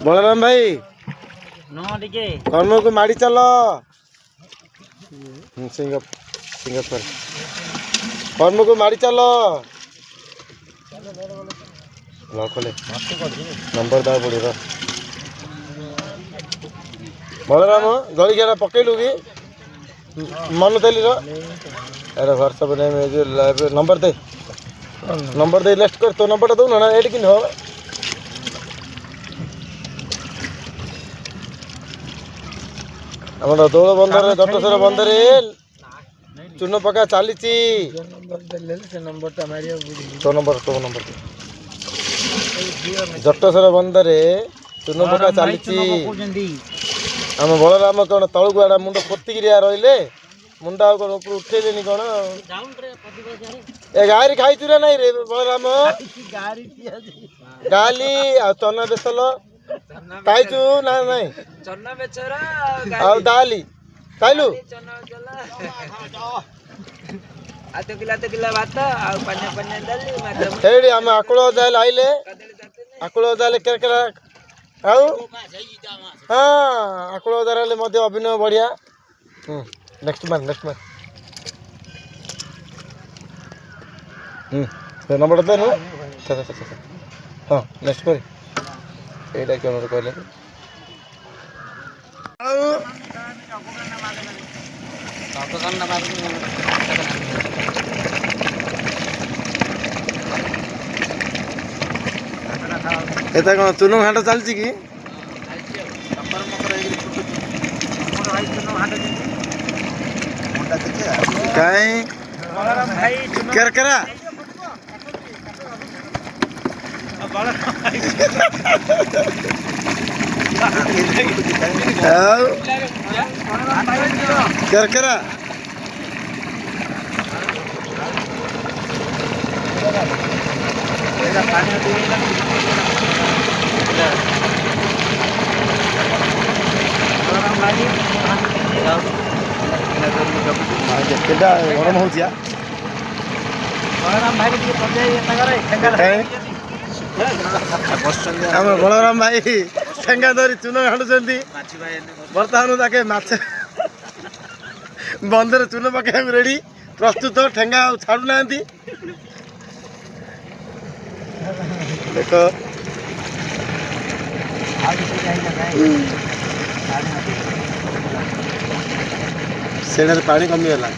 बलराम भाई कर्म को माड़ी चल सिंगापुर कर्म को माड़ी चल खोले नंबर दा पड़े बलराम गलिका पकेलु कि मन तेली अरे व्हाट्सअप नंबर दे लिस्ट कर तो नंबर दो ना एड कि आम दौड़ बंदर जटसर बंदर चून पका चली तो नंबर जटसर बंदर चून पका चली आम बलराम कौन तलू आड़ा मुंड पोतिक रही मुंडा कौन ऊपर उठेले कौन ए गारी खाई ना नहीं रे बलराम गाली आ चना बेसल खाइचु ना नहीं आ डाली खाइलु हेडी आम आकुल जाल आइले आकुल जाल केरकेरा आउ हाँ आकुल जाल मध्य अभिनय बढ़िया नेक्स्ट मैन नंबर दे नु हाँ नेक्स्ट कर एटा क्यों कहले एता कौन चुनो घाट चलती कि कहीं केरकेरा केरकेरा गरम हो बलराम भाई ठेंगा धरी चून घाटुंट बर्तमान ताके माछ बंदर चून पकड़ा रेडी प्रस्तुत ठेंगा छाड़ू ना देख से पानी कमीगला